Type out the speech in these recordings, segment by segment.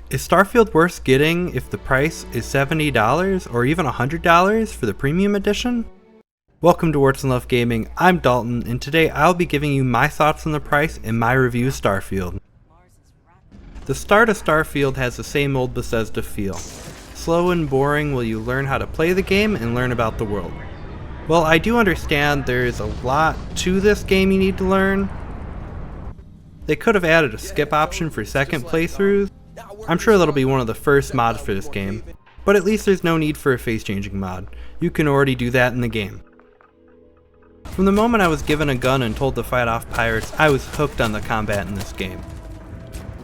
Is Starfield worth getting if the price is $70 or even $100 for the premium edition? Welcome to Warts and Love Gaming, I'm Dalton, and today I'll be giving you my thoughts on the price and my review of Starfield. The start of Starfield has the same old Bethesda feel. Slow and boring while you learn how to play the game and learn about the world. Well, I do understand there is a lot to this game you need to learn. They could have added a skip option for second playthroughs. I'm sure that'll be one of the first mods for this game, but at least there's no need for a face-changing mod. You can already do that in the game. From the moment I was given a gun and told to fight off pirates, I was hooked on the combat in this game.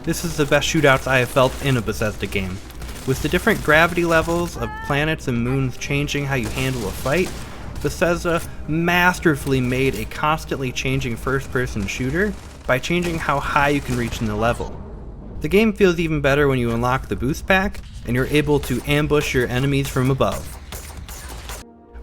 This is the best shootouts I have felt in a Bethesda game. With the different gravity levels of planets and moons changing how you handle a fight, Bethesda masterfully made a constantly changing first-person shooter by changing how high you can reach in the level. The game feels even better when you unlock the boost pack and you're able to ambush your enemies from above.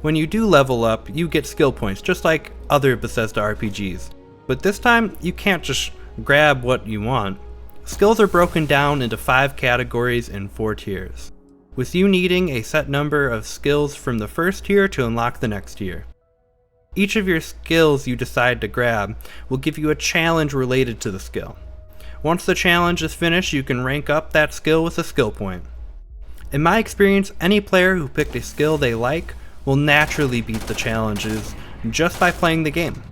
When you do level up, you get skill points just like other Bethesda RPGs, but this time you can't just grab what you want. Skills are broken down into 5 categories and 4 tiers, with you needing a set number of skills from the first tier to unlock the next tier. Each of your skills you decide to grab will give you a challenge related to the skill. Once the challenge is finished, you can rank up that skill with a skill point. In my experience, any player who picked a skill they like will naturally beat the challenges just by playing the game.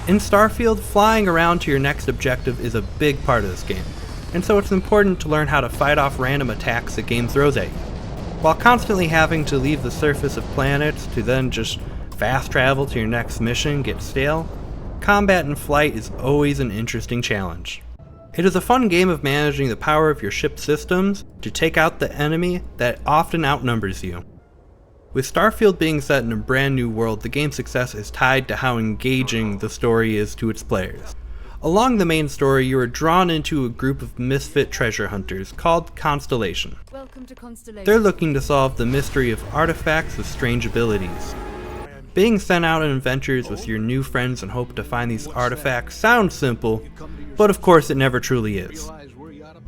In Starfield, flying around to your next objective is a big part of this game, and so it's important to learn how to fight off random attacks the game throws at you. While constantly having to leave the surface of planets to then just fast travel to your next mission gets stale, combat in flight is always an interesting challenge. It is a fun game of managing the power of your ship's systems to take out the enemy that often outnumbers you. With Starfield being set in a brand new world, the game's success is tied to how engaging the story is to its players. Along the main story, you are drawn into a group of misfit treasure hunters called Constellation. Welcome to Constellation. They're looking to solve the mystery of artifacts with strange abilities. Being sent out on adventures with your new friends in hope to find these artifacts sounds simple, but of course it never truly is.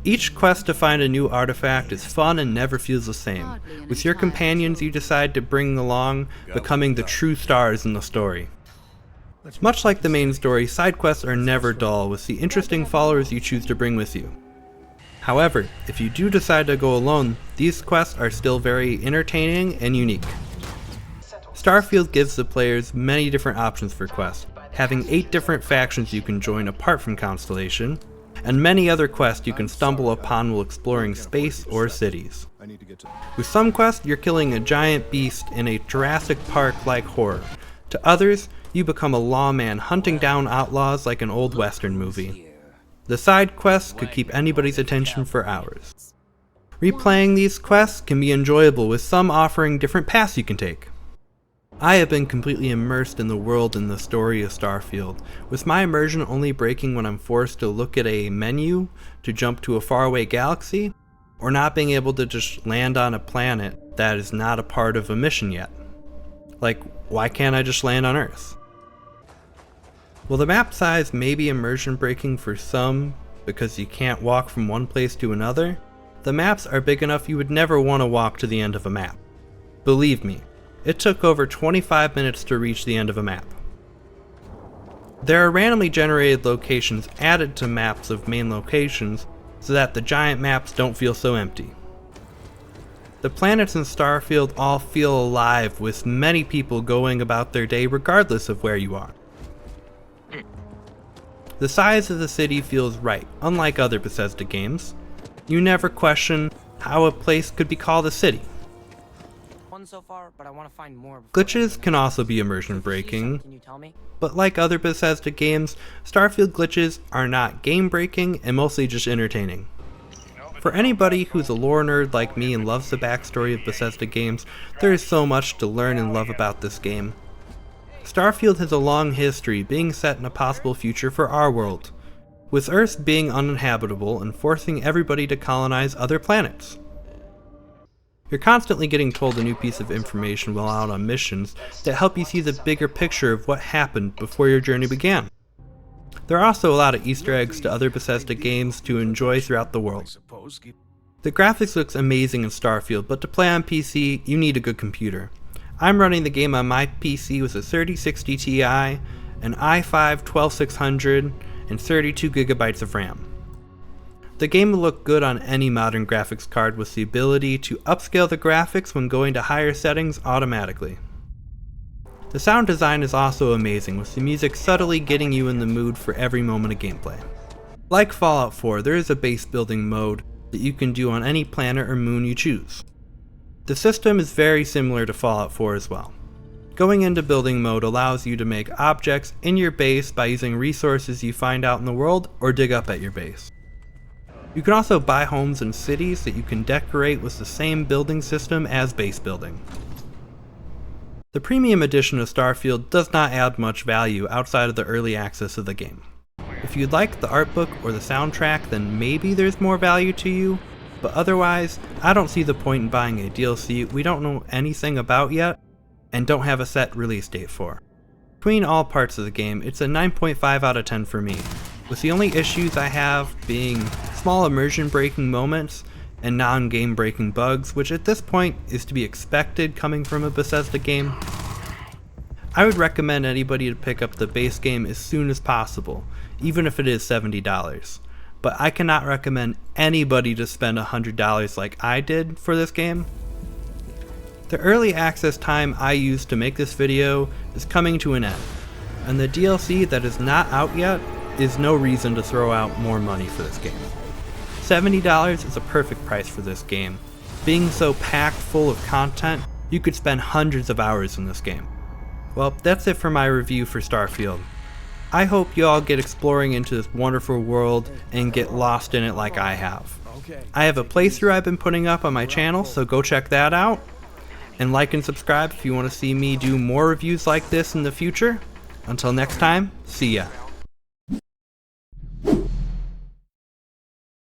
Each quest to find a new artifact is fun and never feels the same, with your companions you decide to bring along becoming the true stars in the story. Much like the main story, side quests are never dull, with the interesting followers you choose to bring with you. However, if you do decide to go alone, these quests are still very entertaining and unique. Starfield gives the players many different options for quests, having 8 different factions you can join apart from Constellation, and many other quests you can stumble upon while exploring space or cities. With some quests, you're killing a giant beast in a Jurassic Park-like horror. To others, you become a lawman hunting down outlaws like an old western movie. The side quests could keep anybody's attention for hours. Replaying these quests can be enjoyable, with some offering different paths you can take. I have been completely immersed in the world and the story of Starfield, with my immersion only breaking when I'm forced to look at a menu to jump to a faraway galaxy, or not being able to just land on a planet that is not a part of a mission yet. Like, why can't I just land on Earth? Well, the map size may be immersion breaking for some because you can't walk from one place to another. The maps are big enough you would never want to walk to the end of a map. Believe me, it took over 25 minutes to reach the end of a map. There are randomly generated locations added to maps of main locations so that the giant maps don't feel so empty. The planets in Starfield all feel alive, with many people going about their day regardless of where you are. The size of the city feels right, unlike other Bethesda games. You never question how a place could be called a city. So far, but I want to find more. Glitches can also be immersion breaking, but like other Bethesda games, Starfield glitches are not game breaking and mostly just entertaining. For anybody who's a lore nerd like me and loves the backstory of Bethesda games, there is so much to learn and love about this game. Starfield has a long history, being set in a possible future for our world, with Earth being uninhabitable and forcing everybody to colonize other planets. You're constantly getting told a new piece of information while out on missions that help you see the bigger picture of what happened before your journey began. There are also a lot of Easter eggs to other Bethesda games to enjoy throughout the world. The graphics looks amazing in Starfield, but to play on PC, you need a good computer. I'm running the game on my PC with a 3060 Ti, an i5-12600, and 32GB of RAM. The game will look good on any modern graphics card with the ability to upscale the graphics when going to higher settings automatically. The sound design is also amazing, with the music subtly getting you in the mood for every moment of gameplay. Like Fallout 4, there is a base building mode that you can do on any planet or moon you choose. The system is very similar to Fallout 4 as well. Going into building mode allows you to make objects in your base by using resources you find out in the world or dig up at your base. You can also buy homes and cities that you can decorate with the same building system as base building. The premium edition of Starfield does not add much value outside of the early access of the game. If you like the art book or the soundtrack, then maybe there's more value to you, but otherwise, I don't see the point in buying a DLC we don't know anything about yet and don't have a set release date for. Between all parts of the game, it's a 9.5 out of 10 for me, with the only issues I have being small immersion breaking moments and non-game breaking bugs, which at this point is to be expected coming from a Bethesda game. I would recommend anybody to pick up the base game as soon as possible, even if it is $70, but I cannot recommend anybody to spend $100 like I did for this game. The early access time I used to make this video is coming to an end, and the DLC that is not out yet is no reason to throw out more money for this game. $70 is a perfect price for this game. Being so packed full of content, you could spend hundreds of hours in this game. Well, that's it for my review for Starfield. I hope you all get exploring into this wonderful world and get lost in it like I have. I have a playthrough I've been putting up on my channel, so go check that out. And like and subscribe if you want to see me do more reviews like this in the future. Until next time, see ya.